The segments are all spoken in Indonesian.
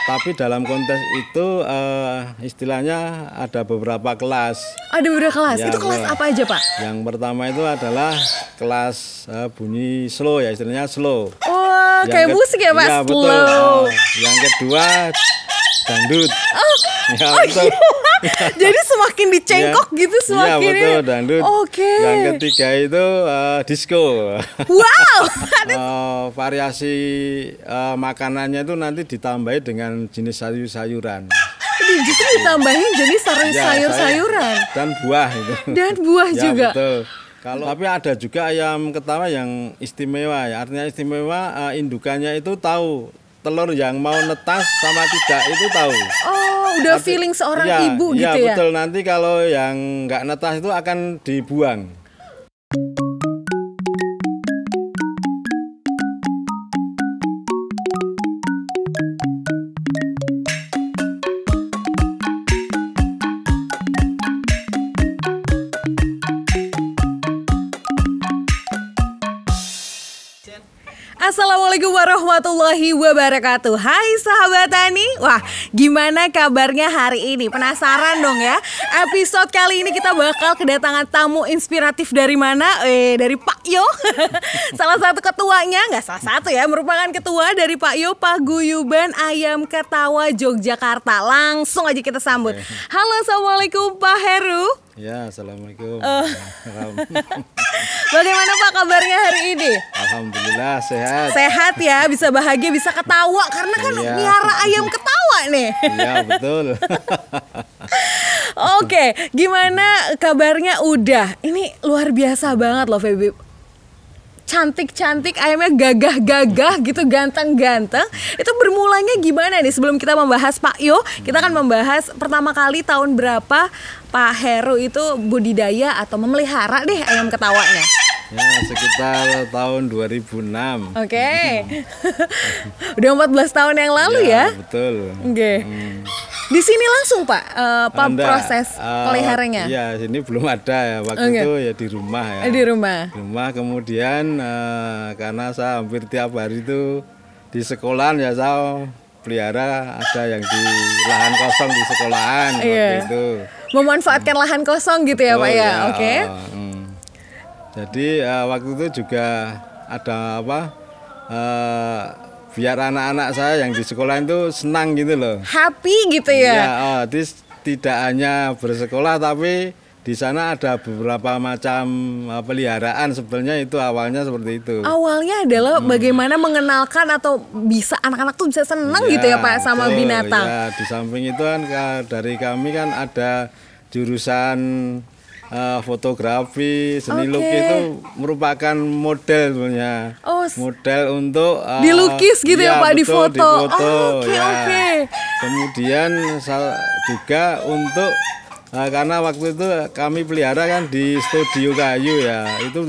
Tapi dalam kontes itu istilahnya ada beberapa kelas. Ada beberapa kelas. Ya, itu kelas apa aja, Pak? Yang pertama itu adalah kelas bunyi slow ya, istilahnya slow. Oh, kayak musik ya, Pak? Iya, Slow. betul. Yang kedua dangdut. Ya, betul. Jadi semakin dicengkok gitu semakin. Iya, betul, dangdut. Oke. Yang ketiga itu disco. Wow. Variasi makanannya itu nanti ditambahi dengan jenis sayur-sayuran. Justru ditambahin jenis sayur-sayuran. Dan buah itu. Dan buah Ya, juga. Betul. Tapi ada juga ayam ketawa yang istimewa ya. Artinya istimewa indukannya itu tahu telur yang mau netas sama tidak itu tahu. Oh, udah feeling seorang ibu gitu ya? Iya, betul. Nanti kalau yang nggak netas itu akan dibuang. Assalamualaikum warahmatullahi wabarakatuh. Hai sahabat Tani. Wah, gimana kabarnya hari ini? Penasaran dong ya? Episode kali ini kita bakal kedatangan tamu inspiratif dari mana? Dari Pak Yo. Salah satu ketuanya, nggak salah satu ya, merupakan ketua dari Pak Yo Paguyuban Ayam Ketawa Yogyakarta. Langsung aja kita sambut. Halo, assalamualaikum Pak Heru. Ya, assalamualaikum. Bagaimana Pak kabarnya hari ini? Alhamdulillah sehat. Sehat ya, bisa bahagia, bisa ketawa karena kan miara ayam ketawa nih. Iya, betul. Oke, gimana kabarnya udah? Ini luar biasa banget loh Feby. Cantik-cantik, ayamnya gagah-gagah gitu, ganteng-ganteng. Itu bermulanya gimana nih? Sebelum kita membahas Pak Yo, kita akan membahas pertama kali tahun berapa Pak Heru itu budidaya atau memelihara deh ayam ketawanya. Ya, sekitar tahun 2006. Oke. Udah 14 tahun yang lalu ya? Betul. Oke. Di sini langsung Pak, proses peliharanya? Iya, sini belum ada ya. Waktu itu ya di rumah ya. Di rumah. Di rumah, kemudian karena saya hampir tiap hari itu di sekolahan ya saya pelihara, ada yang di lahan kosong di sekolahan waktu itu. Memanfaatkan lahan kosong gitu ya Pak ya? Oke. Jadi waktu itu juga ada apa? Biar anak-anak saya yang di sekolah itu senang gitu loh. Happy gitu ya? Ya, tidak hanya bersekolah tapi di sana ada beberapa macam peliharaan, sebenarnya itu awalnya seperti itu. Awalnya adalah bagaimana mengenalkan atau bisa anak-anak tuh bisa senang gitu ya Pak sama binatang. Ya, di samping itu kan dari kami kan ada jurusan fotografi, seni lukis itu merupakan model sebenarnya. Model untuk dilukis gitu ya Pak, betul, di foto. Oke. Kemudian juga untuk karena waktu itu kami pelihara kan di studio kayu ya. Itu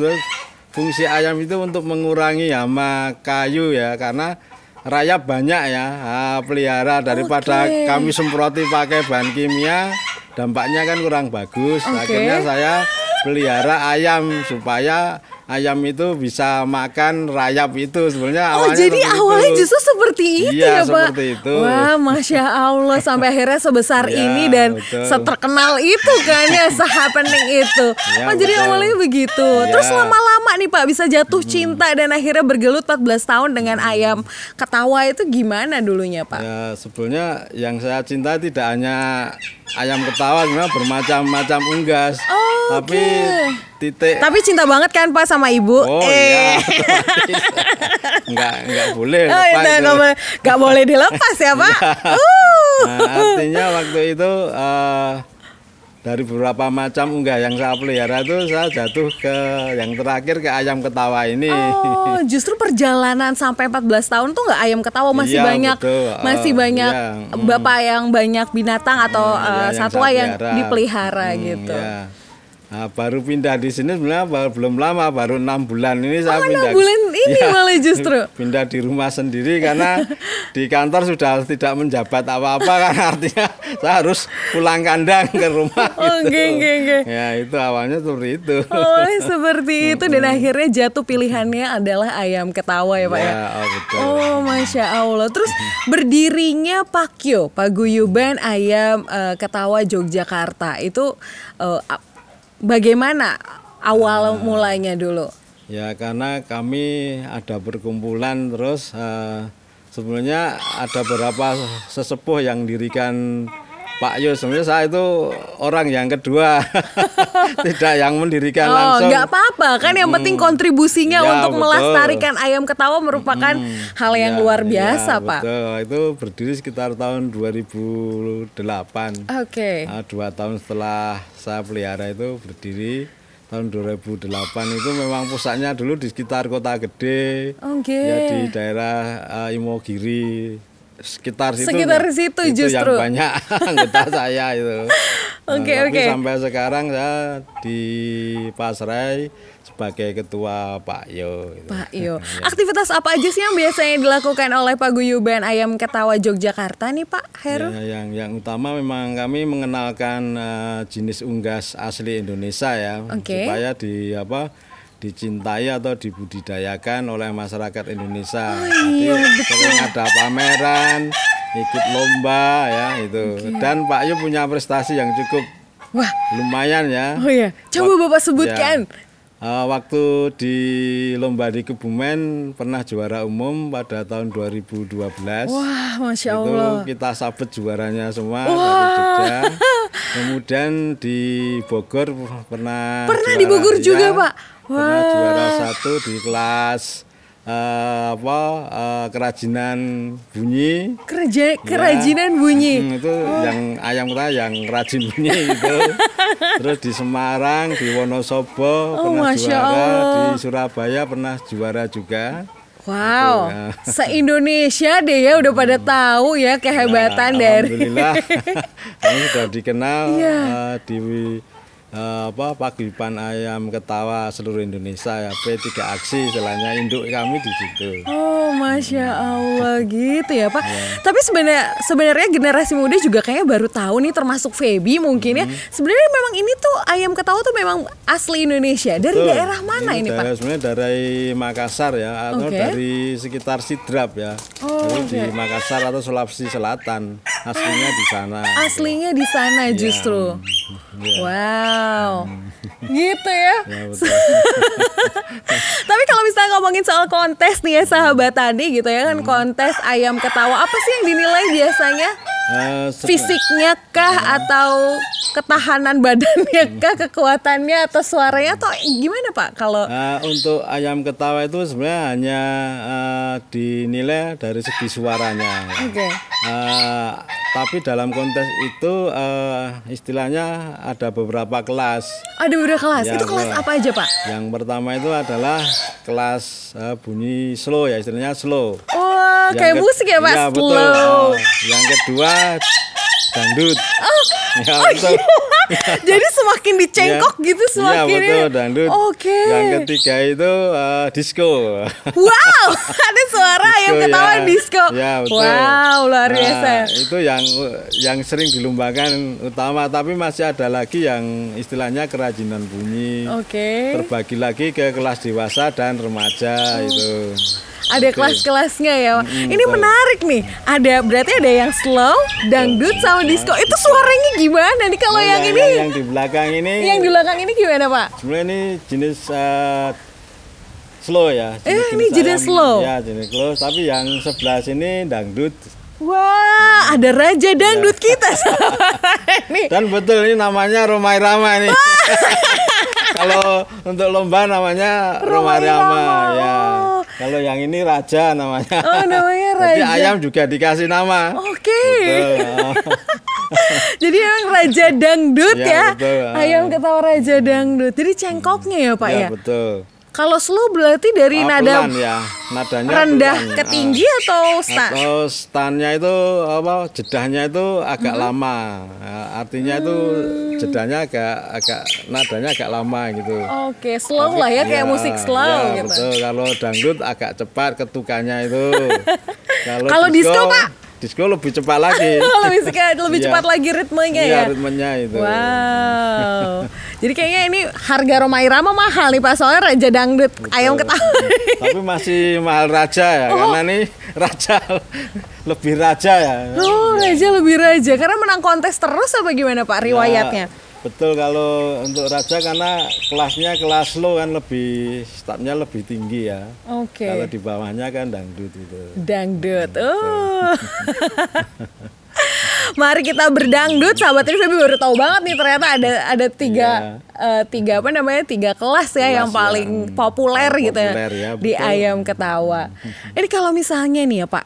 fungsi ayam itu untuk mengurangi hama kayu ya, karena rayap banyak ya pelihara daripada kami semproti pakai bahan kimia. Dampaknya kan kurang bagus. Akhirnya saya pelihara ayam supaya ayam itu bisa makan rayap itu. Sebenarnya awalnya jadi awalnya justru seperti itu ya Pak? Seperti itu. Wah, Masya Allah, sampai akhirnya sebesar ini dan seterkenal itu kan ya, se-happening itu. Jadi awalnya begitu. Terus lama-lama nih Pak bisa jatuh cinta dan akhirnya bergelut 14 tahun dengan ayam ketawa itu gimana dulunya Pak? Ya, sebetulnya yang saya cinta tidak hanya ayam ketawa, sebenarnya bermacam-macam unggas. Tapi cinta banget kan Pak sama Ibu? Iya. Nggak boleh lepas. Nggak boleh dilepas ya Pak? Artinya waktu itu dari beberapa macam unggah yang saya pelihara itu saya jatuh ke yang terakhir ke ayam ketawa ini. Justru perjalanan sampai 14 tahun tuh nggak ayam ketawa, masih banyak, masih banyak Bapak yang banyak binatang atau satwa yang dipelihara gitu. Nah, baru pindah di sini sebenarnya belum lama, baru 6 bulan ini saya pindah. 6 bulan ini malah justru. Pindah di rumah sendiri karena di kantor sudah tidak menjabat apa-apa kan, artinya saya harus pulang kandang ke rumah. Oh, gitu. Ya itu awalnya seperti itu. Oh seperti itu dan akhirnya jatuh pilihannya adalah ayam ketawa ya Pak ya. Oh betul. Oh Masya Allah. Terus berdirinya Pakyo, Paguyuban Ayam Ketawa Yogyakarta itu bagaimana awal mulanya dulu? Ya karena kami ada perkumpulan terus sebenarnya ada beberapa sesepuh yang dirikan Pak Yo. Sebenarnya saya itu orang yang kedua, tidak yang mendirikan langsung. Nggak apa-apa kan, yang penting kontribusinya ya, untuk betul. melestarikan ayam ketawa merupakan hal yang luar biasa Pak. Betul. Itu berdiri sekitar tahun 2008. Oke. 2 tahun setelah saya pelihara itu berdiri. Tahun 2008 itu memang pusatnya dulu di sekitar Kota Gede, ya di daerah Imogiri, sekitar situ situ justru yang banyak anggota saya itu. Tapi sampai sekarang saya di Pasrai sebagai ketua Pak Yo. Gitu. Pak Yo. Aktivitas apa aja sih yang biasanya dilakukan oleh Paguyuban Ayam Ketawa Yogyakarta nih Pak Heru? Ya, yang utama memang kami mengenalkan jenis unggas asli Indonesia ya, supaya dicintai atau dibudidayakan oleh masyarakat Indonesia. Jadi sering ada pameran, ikut lomba ya itu. Dan Pak Yo punya prestasi yang cukup lumayan ya. Oh iya, coba Bapak sebutkan. Waktu di lomba di Kebumen pernah juara umum pada tahun 2012. Wah, Masya Allah. Itu kita sabet juaranya semua dari Jogja. Kemudian di Bogor pernah di Bogor juga Pak. Pernah juara 1 di kelas kerajinan bunyi. Kerajinan bunyi. Itu yang ayam kita yang rajin bunyi itu. Terus di Semarang, di Wonosobo pernah juara, di Surabaya pernah juara juga. Wow, se-Indonesia deh ya udah pada tahu ya kehebatan dari. Alhamdulillah, kami sudah dikenal di Paguyuban Ayam Ketawa seluruh Indonesia ya, P3 Aksi istilahnya, induk kami di situ. Oh Masya Allah gitu ya Pak. Tapi sebenarnya generasi muda juga kayaknya baru tahu nih, termasuk Feby mungkin ya. Sebenarnya memang ini tuh ayam ketawa tuh memang asli Indonesia. Dari daerah mana ini Pak? Sebenarnya dari Makassar ya, atau dari sekitar Sidrap ya. Di Makassar atau Sulawesi Selatan. Aslinya di sana. Aslinya di sana justru. Wow, gitu ya. Tapi kalau misalnya ngomongin soal kontes nih ya sahabat tadi gitu ya kan, kontes ayam ketawa apa sih yang dinilai biasanya? Fisiknya kah atau ketahanan badannya kah, kekuatannya atau suaranya atau gimana Pak? Kalau untuk ayam ketawa itu sebenarnya hanya dinilai dari segi suaranya. Tapi dalam kontes itu istilahnya ada beberapa kelas. Ada beberapa kelas. Itu kelas apa aja Pak? Yang pertama itu adalah kelas bunyi slow ya, istilahnya slow. Oh, kayak musik ya Pak? Ya, slow. Betul. Yang kedua dangdut. Betul. Jadi semakin dicengkok gitu semakin. Iya betul, dangdut. Yang ketiga itu disco. Wow, ada suara ayam ketawa disco. Ya, betul. Wow, luar biasa. Itu yang sering dilombakan utama, tapi masih ada lagi yang istilahnya kerajinan bunyi. Terbagi lagi ke kelas dewasa dan remaja itu. Ada kelas-kelasnya ya. Ini menarik nih. Berarti ada yang slow, dangdut sama disco. Itu suaranya gimana nih kalau yang ini? Yang di belakang ini. Yang di belakang ini gimana Pak? Sebenarnya ini jenis slow ya. Ini jenis slow. Ya jenis slow. Tapi yang sebelah sini dangdut. Wah, ada raja dangdut kita. Dan betul ini namanya Romai Rama nih. Kalau untuk lomba namanya Romai Rama ya. Kalau yang ini raja namanya. Oh, namanya raja. Jadi ayam juga dikasih nama. Jadi emang raja dangdut ya. Betul. Ayam ketawa raja dangdut. Jadi cengkoknya ya Pak ya. Betul. Kalau slow berarti dari nada pelan ya, nadanya rendah pelan. ke tinggi atau Atau stannya itu apa? Jedahnya itu agak lama. Artinya itu jedahnya agak nadanya agak lama gitu. Oke, slow lah ya, kayak musik slow ya, gitu. Betul. Kalau dangdut agak cepat ketukannya itu. Kalau disco, Pak? Disco lebih cepat lagi. lebih cepat lagi ritmenya Iya, ya. ritmenya itu. Wow. Jadi kayaknya ini harga Rhoma Irama mahal nih Pak, soalnya Raja Dangdut Ayam Ketawa. Tapi masih mahal Raja ya, karena nih Raja lebih raja ya. Oh, Raja lebih raja karena menang kontes terus apa gimana Pak riwayatnya? Ya, betul, kalau untuk Raja karena kelasnya kelas low kan, lebih startnya lebih tinggi ya. Oke. Kalau di bawahnya kan dangdut itu. Dangdut. Oh. Mari kita berdangdut, sahabat ini baru tahu banget nih ternyata ada tiga apa namanya, 3 kelas ya yang paling populer gitu ya, di Ayam Ketawa. Ini kalau misalnya nih ya Pak,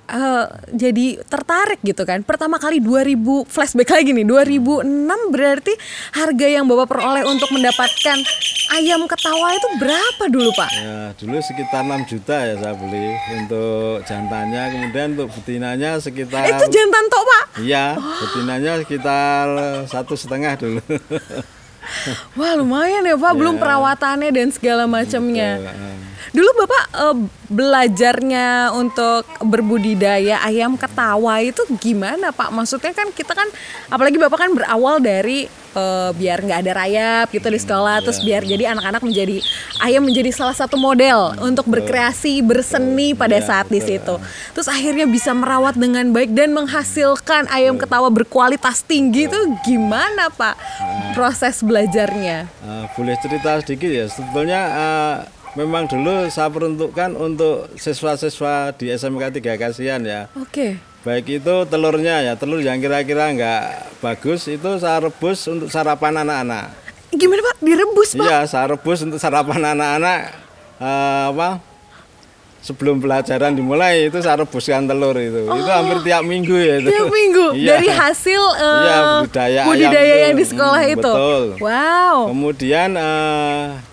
jadi tertarik gitu kan, pertama kali 2000 flashback lagi nih 2006 berarti harga yang Bapak peroleh untuk mendapatkan Ayam Ketawa itu berapa dulu Pak? Ya, dulu sekitar 6 juta ya saya beli untuk jantannya, kemudian untuk betinanya sekitar. Itu jantan tok Pak? Iya, betinanya sekitar 1,5 dulu. Wah lumayan ya Pak, belum perawatannya dan segala macamnya. Dulu Bapak belajarnya untuk berbudidaya ayam ketawa itu gimana Pak? Maksudnya kan kita kan, apalagi Bapak kan berawal dari biar nggak ada rayap gitu di sekolah, terus biar jadi anak-anak menjadi ayam menjadi salah satu model untuk berkreasi, berseni pada saat di situ. Terus akhirnya bisa merawat dengan baik dan menghasilkan ayam ketawa berkualitas tinggi itu gimana Pak proses belajarnya? Boleh cerita sedikit ya, sebetulnya memang dulu saya peruntukkan untuk siswa-siswa di SMK 3 Kasihan ya. Oke. Baik itu telurnya ya, telur yang kira-kira nggak bagus itu saya rebus untuk sarapan anak-anak. Gimana Pak? Direbus Pak? Iya, saya rebus untuk sarapan anak-anak. Sebelum pelajaran dimulai itu saya rebuskan telur itu. Itu hampir tiap minggu ya itu. Tiap minggu? Iya. Dari hasil budidaya yang di sekolah itu? Betul. Wow. Kemudian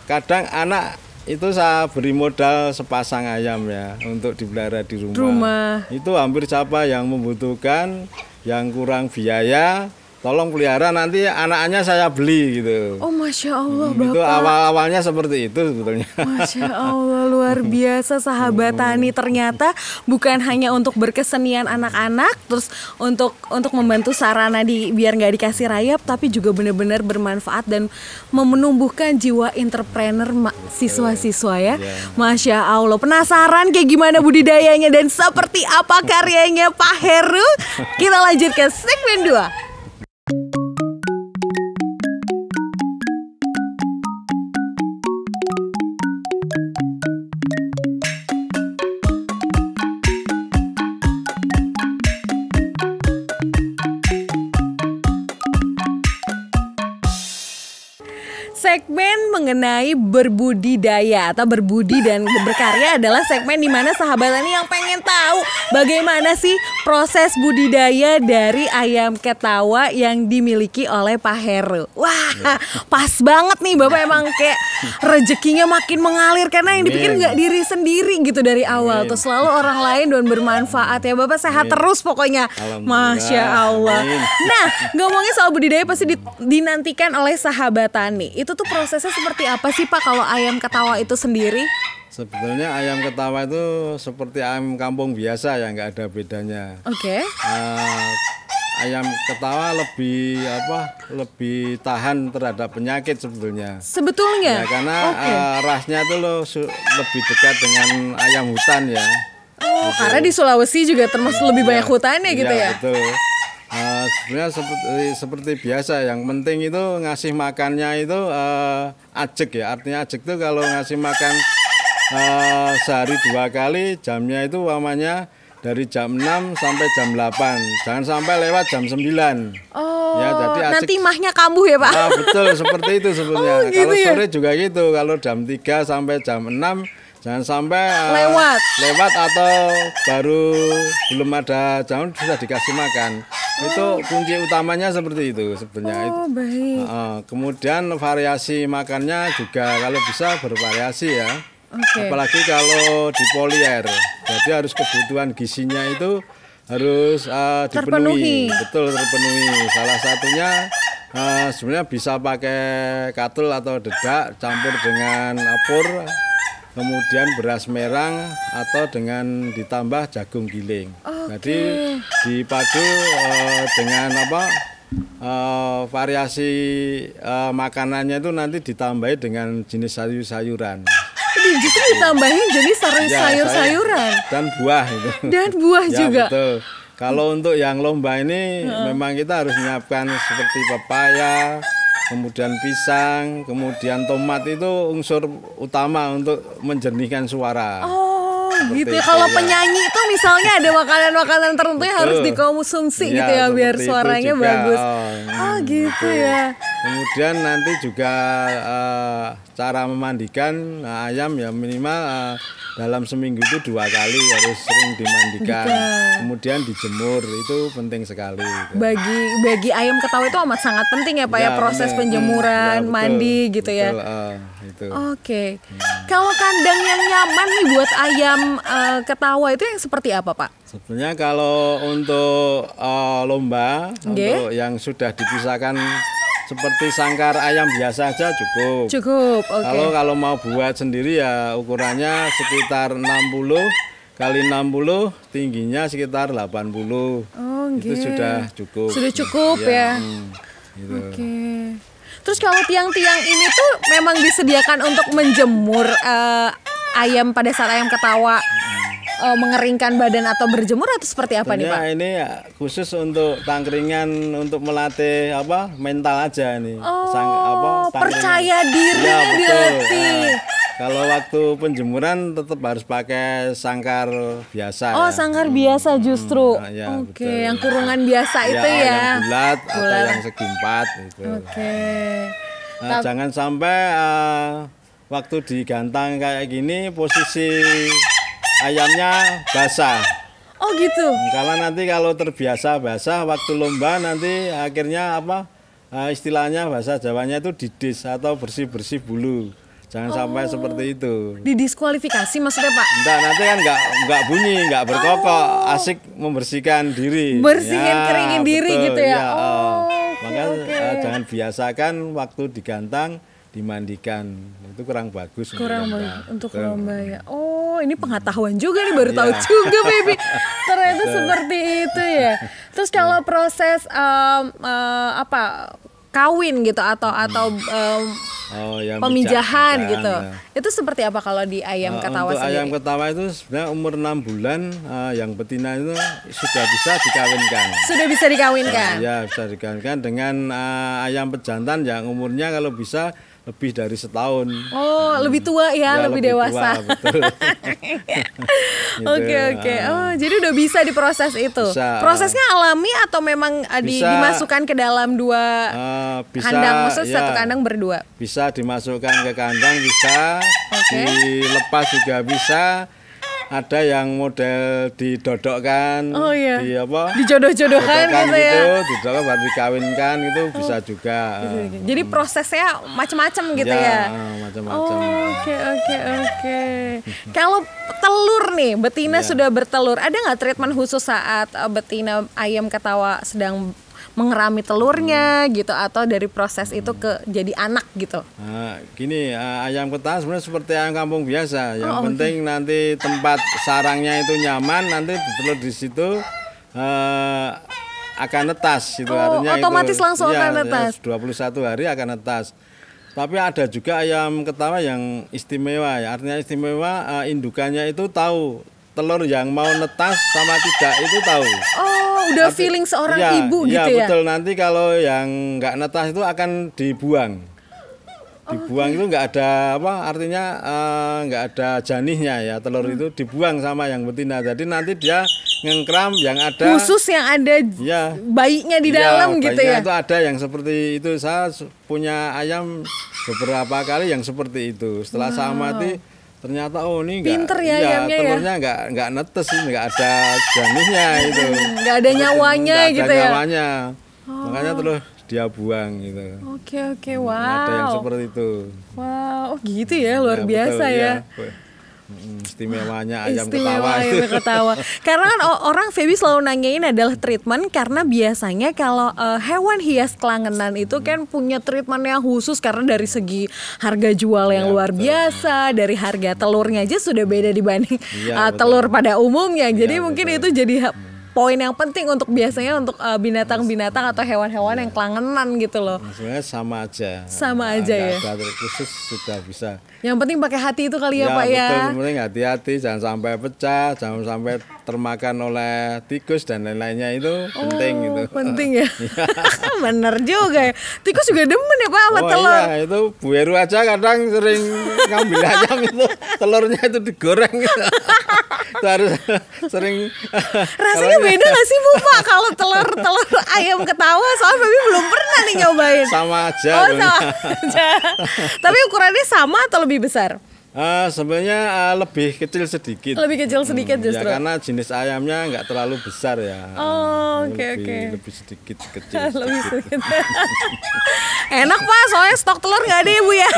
kadang anak itu saya beri modal sepasang ayam ya untuk dipelihara di rumah. Itu hampir siapa yang membutuhkan, yang kurang biaya, tolong pelihara, nanti anaknya saya beli gitu. Oh Masya Allah Bapak. Itu awal-awalnya seperti itu sebetulnya. Masya Allah luar biasa sahabat tani, ternyata bukan hanya untuk berkesenian anak-anak, terus untuk membantu sarana biar nggak dikasih rayap, tapi juga benar-benar bermanfaat dan menumbuhkan jiwa entrepreneur siswa-siswa ya. Masya Allah, penasaran kayak gimana budidayanya dan seperti apa karyanya Pak Heru? Kita lanjut ke segmen 2. Segmen mengenai berbudidaya atau berbudi dan berkarya adalah segmen di mana sahabat tani yang pengen tahu bagaimana sih proses budidaya dari ayam ketawa yang dimiliki oleh Pak Heru. Wah, pas banget nih Bapak, emang kayak rezekinya makin mengalir karena yang dipikir nggak diri sendiri gitu dari awal, tuh selalu orang lain dan bermanfaat ya Bapak. Sehat terus pokoknya. Masya Allah. Nah, ngomongin soal budidaya pasti dinantikan oleh sahabat tani. Itu tuh prosesnya seperti apa sih Pak kalau ayam ketawa itu sendiri? Sebetulnya ayam ketawa itu seperti ayam kampung biasa ya, nggak ada bedanya. Oke. Ayam ketawa lebih tahan terhadap penyakit sebetulnya. Sebetulnya? Ya, karena rasnya itu lebih dekat dengan ayam hutan ya. Oh, gitu. Karena di Sulawesi juga termasuk lebih banyak hutannya gitu ya? Betul. Sebenarnya seperti biasa, yang penting itu ngasih makannya itu ajek ya. Artinya ajek itu kalau ngasih makan sehari 2 kali, jamnya itu umpamanya dari jam 6 sampai jam 8. Jangan sampai lewat jam 9. Oh, ya, jadi ajek, nanti mahnya kambuh ya Pak? Betul, seperti itu sebenarnya. Oh, gitu kalau ya? sore juga gitu, kalau jam 3 sampai jam 6 jangan sampai lewat atau baru belum ada jam sudah dikasih makan. Itu kunci utamanya seperti itu sebenarnya. Oh, baik. Kemudian variasi makannya juga kalau bisa bervariasi ya. Oke. Apalagi kalau di polier. Jadi harus kebutuhan gizinya itu harus Terpenuhi. dipenuhi. Betul, terpenuhi. Salah satunya sebenarnya bisa pakai katul atau dedak campur dengan apur, kemudian beras merang atau dengan ditambah jagung giling. Jadi dipadu dengan variasi makanannya itu nanti ditambahi dengan jenis sayur-sayuran. Jadi justru ditambahin jenis sayur-sayuran Dan buah itu. dan buah Ya, juga. betul. Kalau untuk yang lomba ini memang kita harus menyiapkan seperti pepaya, kemudian pisang, kemudian tomat itu unsur utama untuk menjernihkan suara. Oh, gitu ya. itu, Kalau ya. penyanyi itu misalnya ada makanan-makanan tertentu yang harus Betul. dikonsumsi Ya, gitu ya biar seperti itu suaranya juga. bagus. Oh, Oh, gitu betul. ya. Kemudian nanti juga cara memandikan ayam ya minimal dalam seminggu itu 2 kali harus sering dimandikan. Kemudian dijemur itu penting sekali. Gitu. Bagi ayam ketawa itu amat sangat penting ya Pak ya, proses bener. penjemuran, Ya, betul, mandi gitu ya. betul, itu. Oke. Kalau kandang yang nyaman nih buat ayam ketawa itu yang seperti apa Pak? Sebenarnya kalau untuk lomba, Nggih. untuk yang sudah dipisahkan seperti sangkar ayam biasa aja cukup. Cukup, oke. Kalau mau buat sendiri ya ukurannya sekitar 60 kali 60, tingginya sekitar 80. Oh, Itu nggih. sudah cukup. Sudah cukup ya. Gitu. Oke. Terus kalau tiang-tiang ini tuh memang disediakan untuk menjemur ayam pada saat ayam ketawa mengeringkan badan atau berjemur atau seperti apa nih Pak? Sebenarnya ini ya khusus untuk tangkringan untuk melatih mental aja nih. Oh, tangkringan. percaya diri Ya, yang betul. dilatih. Kalau waktu penjemuran tetap harus pakai sangkar biasa. Oh, ya. sangkar biasa justru. Ya, Oke, betul. yang kurungan biasa itu ya. Yang bulat atau Bulat. yang segi empat gitu. Oke. Jangan sampai waktu digantang kayak gini posisi ayamnya basah. Oh gitu. Karena nanti kalau terbiasa basah waktu lomba nanti akhirnya istilahnya bahasa Jawanya itu didis atau bersih-bersih bulu. Jangan sampai seperti itu. Didiskualifikasi maksudnya Pak? Enggak, nanti kan enggak bunyi, enggak berkokok, asik membersihkan diri. Bersihin, keringin diri betul, gitu ya. iya, Oh, Maka oke. jangan biasakan waktu digantang dimandikan. Itu kurang bagus Kurang lomba. bagus untuk Betul. lomba ya. Oh, ini pengetahuan juga nih, baru tahu juga baby. Ternyata seperti itu ya. Terus kalau proses kawin gitu atau yang pemijahan mijahan, gitu. ya. Itu seperti apa kalau di ayam ketawa Untuk sendiri? ayam ketawa itu sebenarnya umur 6 bulan yang betina itu sudah bisa dikawinkan. Sudah bisa dikawinkan. Ya, bisa dikawinkan dengan ayam pejantan yang umurnya kalau bisa lebih dari setahun. Oh, lebih tua ya, lebih dewasa. tua, betul. Oke, oke. Oh, jadi udah bisa diproses itu. Bisa. Prosesnya alami atau memang Bisa. dimasukkan ke dalam dua Bisa, kandang, maksudnya ya, satu kandang berdua? bisa dimasukkan ke kandang, bisa Oke. dilepas juga bisa. Ada yang model didodokkan, Oh, iya. dodokkan Dijodoh-jodohkan gitu ya. didodokkan baru dikawinkan itu bisa juga. Jadi prosesnya macam-macam gitu ya. Macam-macam. Oke, oke, oke. Kalau telur nih, betina sudah bertelur, ada nggak treatment khusus saat betina ayam ketawa sedang mengerami telurnya gitu atau dari proses itu ke jadi anak gitu? Gini, ayam ketawa sebenarnya seperti ayam kampung biasa. Yang penting nanti tempat sarangnya itu nyaman, nanti bertelur di situ akan netas itu artinya otomatis itu, langsung akan netas. 21 hari akan netas. Tapi ada juga ayam ketawa yang istimewa ya. Artinya istimewa indukannya itu tahu telur yang mau netas sama tidak itu tahu. Oh, udah feeling seorang ibu gitu ya? Iya, betul. Nanti kalau yang nggak netas itu akan dibuang. Dibuang itu nggak ada artinya nggak ada janihnya ya, telur itu dibuang sama yang betina. Jadi nanti dia ngengkram yang ada Khusus yang ada bayinya di dalam gitu ya? Itu ada yang seperti itu. Saya punya ayam beberapa kali yang seperti itu. Setelah saya amati ternyata ini enggak, pinter ya ayamnya telurnya enggak netes ini, enggak ada janihnya itu. Nggak ada nyawanya Nggak gitu ada ya? nyawanya. Makanya terus dia buang gitu. Oke, Ada yang wow. seperti itu. Wow, oh gitu ya, luar Ya, biasa betul, ya. Istimewanya ayam Istimewa ketawa itu. ayam ketawa. Karena kan orang Feby selalu nanyain adalah treatment karena biasanya kalau hewan hias kelangenan itu kan punya treatment yang khusus karena dari segi harga jual yang Ya, luar betul. biasa, dari harga telurnya aja sudah beda dibanding Iya, betul. telur pada umumnya. Jadi Iya, mungkin betul. itu jadi poin yang penting untuk biasanya untuk binatang-binatang atau hewan-hewan yang kelangenan gitu loh. Sebenarnya sama aja. Sama aja Nggak ya. ada trik khusus sudah bisa. Yang penting pakai hati itu kali ya, Pak betul, ya. yang penting hati-hati, jangan sampai pecah, jangan sampai termakan oleh tikus dan lain-lainnya itu penting gitu. Penting ya. Bener juga ya. Tikus juga demen ya Pak sama telur. Iya, itu Bu Heru aja kadang sering ngambil ayam itu telurnya itu digoreng gitu. Itu harus sering. Rasanya beda gak sih Bu Pak kalau telur ayam ketawa? Soalnya Baby belum pernah nih nyobain. Sama aja. Oh sebenarnya. sama aja. Tapi ukurannya sama atau lebih besar? Sebenarnya lebih kecil sedikit. Lebih kecil sedikit Ya justru. karena jenis ayamnya nggak terlalu besar ya. Oh, oke, Lebih- oke. Lebih sedikit kecil. Lebih sedikit. Enak Pak, soalnya stok telur nggak ada ya Bu ya.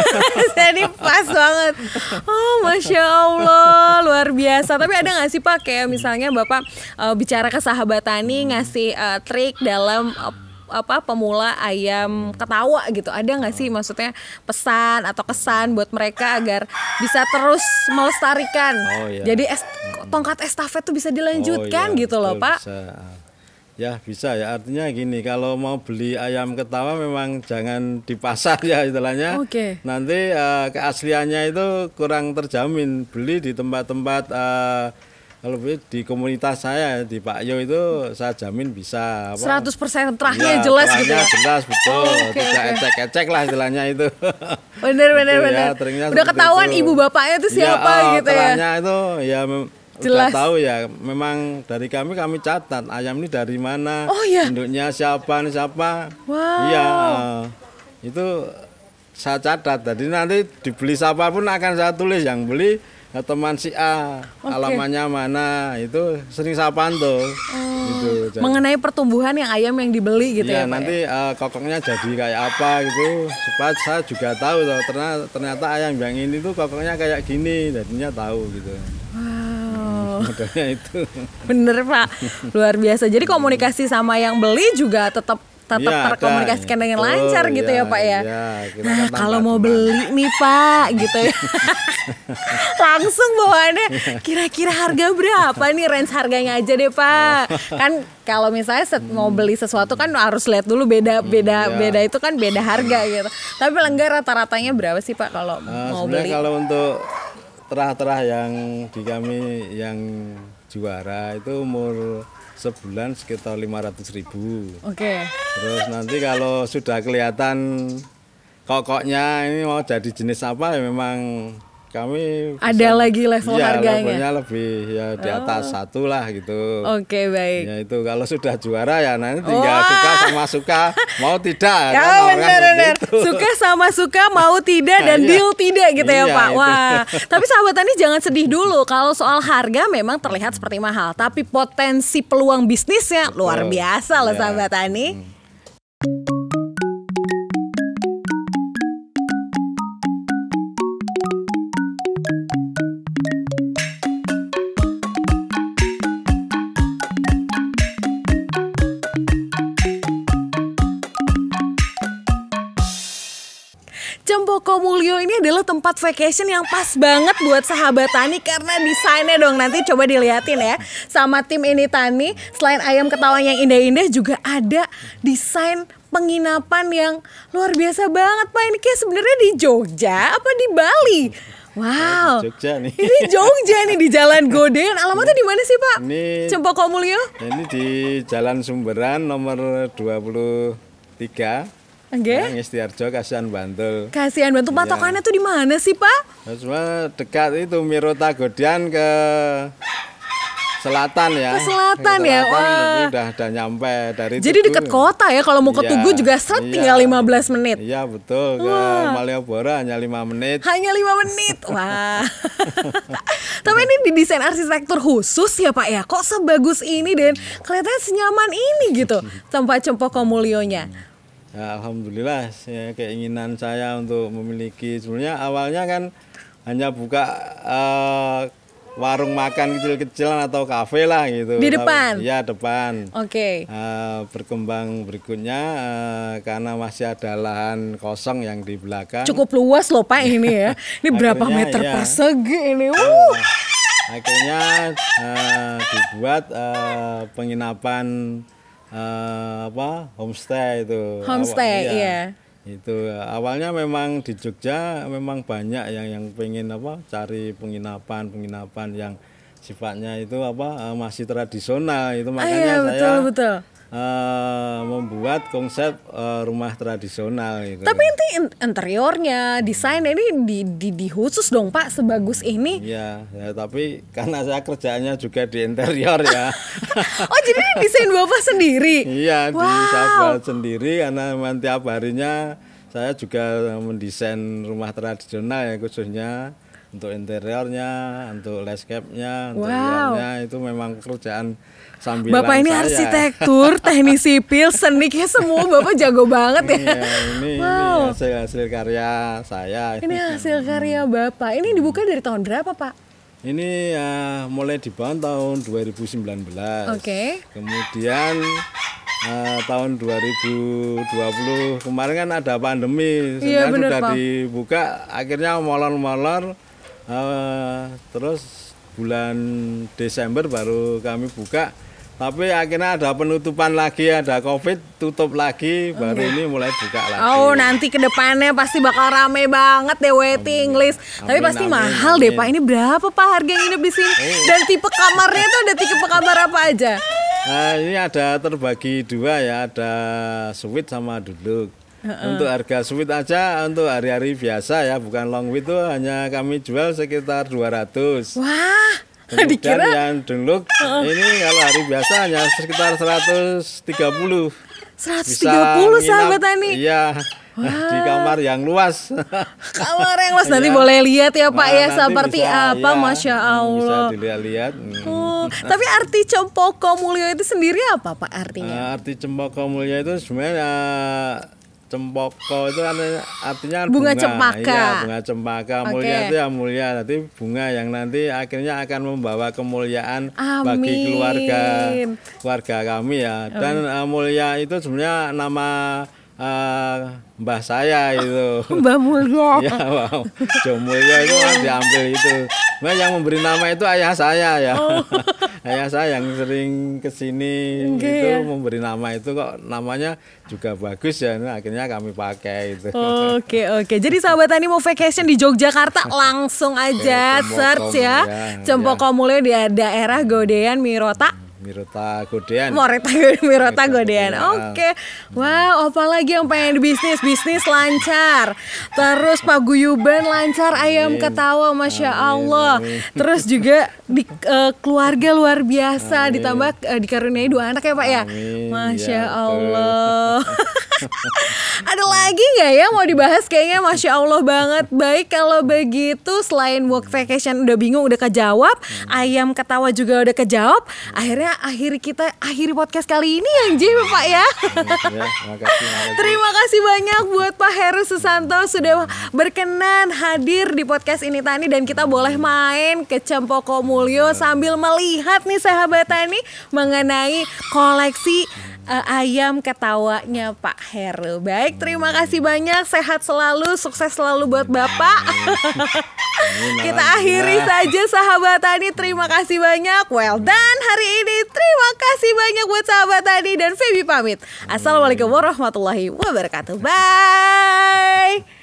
Jadi pas banget. Oh Masya Allah, luar biasa. Tapi ada nggak sih Pak kayak misalnya Bapak bicara ke sahabat tani ngasih trik dalam pemula ayam ketawa gitu, ada nggak sih maksudnya pesan atau kesan buat mereka agar bisa terus melestarikan? Oh, iya. Jadi tongkat estafet tuh bisa dilanjutkan Oh, iya, gitu loh betul, Pak. Bisa. Ya bisa ya, artinya gini, kalau mau beli ayam ketawa memang jangan di pasar ya istilahnya. Oke. Nanti keasliannya itu kurang terjamin. Beli di tempat-tempat kalau di komunitas saya di Pak Yo itu saya jamin bisa. 100% terahnya Ya, jelas gitu terangnya ya. jelas betul, Oke, tidak oke. ecek-ecek lah istilahnya itu. Bener. Gitu ya, terangnya Udah seperti ketahuan itu. ibu bapaknya tuh siapa gitu ya. Terangnya itu ya Jelas. udah tahu ya. Memang dari kami catat ayam ini dari mana, Oh, iya? induknya siapa, ini siapa. Wow. Iya, itu saya catat. Jadi nanti dibeli siapapun akan saya tulis yang beli teman si A, alamannya mana, itu sering saya pantau. Gitu. Jadi- Mengenai pertumbuhan yang ayam yang dibeli gitu ya Iya, Pak. nanti kokoknya jadi kayak apa gitu supaya saya juga tahu loh, ternyata ayam yang ini tuh kokoknya kayak gini, jadinya tahu gitu. Wow. Modelnya itu. Bener Pak, luar biasa. Jadi komunikasi sama yang beli juga tetap Iya, ada. terkomunikasikan dengan Betul, lancar gitu ya iya, Pak ya. iya, kita Nah kan kalau tanpa mau teman. beli nih Pak gitu ya. Langsung bawaannya kira-kira harga berapa nih, range harganya aja deh Pak. Kan kalau misalnya mau beli sesuatu kan harus lihat dulu beda iya. itu kan beda harga gitu. Tapi lenggak rata-ratanya berapa sih Pak kalau mau Sebenarnya beli? kalau untuk terah-terah yang di kami yang juara itu umur sebulan sekitar 500.000. Oke. Terus nanti kalau sudah kelihatan kokoknya ini mau jadi jenis apa ya memang kami Ada lagi level iya, harganya. levelnya lebih ya di atas satu lah gitu. Oke baik. Ya itu kalau sudah juara ya nanti tinggal Wah. suka sama suka mau tidak Ya kan orang seperti benar. itu. Suka sama suka, mau tidak dan Iya. deal tidak gitu ya Iya, Pak. itu. Wah. Tapi sahabat tani jangan sedih dulu. Kalau soal harga memang terlihat seperti mahal, tapi potensi peluang bisnisnya luar Betul. biasa loh Iya. sahabat tani. Cempoko Mulyo ini adalah tempat vacation yang pas banget buat sahabat tani karena desainnya dong, nanti coba dilihatin ya sama tim ini tani. Selain ayam ketawa yang indah-indah juga ada desain penginapan yang luar biasa banget Pak. Ini kayak sebenarnya di Jogja apa di Bali? Wow. Di Jogja nih. Ini Jogja nih di Jalan Godean. Alamatnya di mana sih Pak? Ini Cempoko Mulyo? ini di Jalan Sumberan nomor 23. Oke. Yang Istiarjo, Kasihan, Bantul. Kasihan bantu patokannya tuh di mana sih Pak? Cuma dekat itu Mirota Godian ke selatan ya. Ke selatan ya, Selatan, wah. tapi udah nyampe dari Jadi Tugu. dekat kota ya, kalau mau ke Iya, Tugu juga seret iya. tinggal 15 menit. Iya betul, ke Malioboro hanya 5 menit. Hanya 5 menit. Wah. Tapi ini didesain arsitektur khusus ya Pak ya. Kok sebagus ini dan kelihatannya senyaman ini gitu tempat Cempoko Mulyonya. Ya, alhamdulillah ya, keinginan saya untuk memiliki sebenarnya awalnya kan hanya buka warung makan kecil-kecilan atau kafe lah gitu. Di depan? Iya depan. Oke. Berkembang berikutnya karena masih ada lahan kosong yang di belakang. Cukup luas loh Pak ini ya. Ini berapa Akhirnya, meter iya. persegi ini? Akhirnya dibuat penginapan homestay itu. Homestay, iya. Itu awalnya memang di Jogja memang banyak yang pengen cari penginapan yang sifatnya itu masih tradisional itu makanya betul. Membuat konsep rumah tradisional itu. Tapi nanti interiornya, desain ini di khusus dong Pak sebagus ini. Iya, ya, tapi karena saya kerjaannya juga di interior ya. Oh jadi ini desain Bapak sendiri? Iya, saya buat sendiri karena memang tiap harinya saya juga mendesain rumah tradisional ya khususnya untuk interiornya, untuk landscape-nya, untuk luarnya itu memang kerjaan sambilan Bapak ini saya. Arsitektur, teknik sipil, seni kayak semua Bapak jago banget ya. Iya, ini hasil karya saya. Ini hasil karya Bapak. Ini dibuka dari tahun berapa Pak? Ini mulai dibangun tahun 2019. Oke. Kemudian tahun 2020 kemarin kan ada pandemi, Iya, bener, sudah Pak. dibuka, akhirnya molor-molor. Terus bulan Desember baru kami buka. Tapi akhirnya ada penutupan lagi, ada COVID, tutup lagi, baru ini mulai buka lagi. Oh, nanti ke depannya pasti bakal rame banget deh waiting list. Tapi pasti mahal deh Pak. Ini berapa Pak harga yang nginep di sini? Dan tipe kamarnya tuh ada tipe kamar apa aja? Ini ada terbagi dua ya, ada suite sama duduk. Untuk harga suite aja untuk hari-hari biasa ya, bukan long week itu hanya kami jual sekitar 200. Wah, Kemudian dikira yang duduk ini kalau hari biasa hanya sekitar 130. 130 sahabat Tani. Iya. Di kamar yang luas. Kamar yang luas nanti Iya. boleh lihat ya Pak ya Nanti seperti bisa, apa, iya, Masya Allah. Bisa dilihat-lihat. Tapi arti Cempoko Mulyo itu sendiri apa Pak artinya? Arti Cempaka Mulya itu sebenarnya cempaka itu artinya Bunga cempaka. Iya, bunga cempaka. Oke. Mulia itu ya mulia, nanti bunga yang nanti akhirnya akan membawa kemuliaan bagi keluarga kami ya. Dan mulia itu sebenarnya nama mbah saya itu. Mbah Mulyo. Ya, wow. Jo Mulya itu kan diambil itu. Nah, yang memberi nama itu ayah saya ya. Ayah saya yang sering kesini itu memberi nama itu, kok namanya juga bagus ya. Nah, akhirnya kami pakai itu. Oke. Jadi sahabat Tani mau vacation di Yogyakarta langsung aja search ya. Cempoko Mulyo di daerah Godean Mirota. Mirota Godean. Oke. Wow, apalagi yang pengen bisnis lancar. Terus paguyuban lancar, ayam ketawa, Masya Allah. Terus juga di keluarga luar biasa, ditambah dikaruniai 2 anak ya Pak ya. Masya Allah. Ada lagi nggak ya mau dibahas? Kayaknya Masya Allah banget. Baik, kalau begitu selain work vacation udah bingung, udah kejawab, ayam ketawa juga udah kejawab, akhirnya akhiri podcast kali ini yang JP Pak ya. Makasih. Terima kasih banyak buat Pak Heru Susanto sudah berkenan hadir di podcast ini Tani, dan kita boleh main ke Cempoko Mulyo sambil melihat nih sahabat Tani mengenai koleksi ayam ketawanya Pak Heru. Baik, terima kasih banyak, sehat selalu, sukses selalu buat Bapak. Kita akhiri saja sahabat Tani, terima kasih banyak. Well done hari ini, terima kasih banyak buat sahabat Tani dan Feby pamit. Assalamualaikum warahmatullahi wabarakatuh. Bye.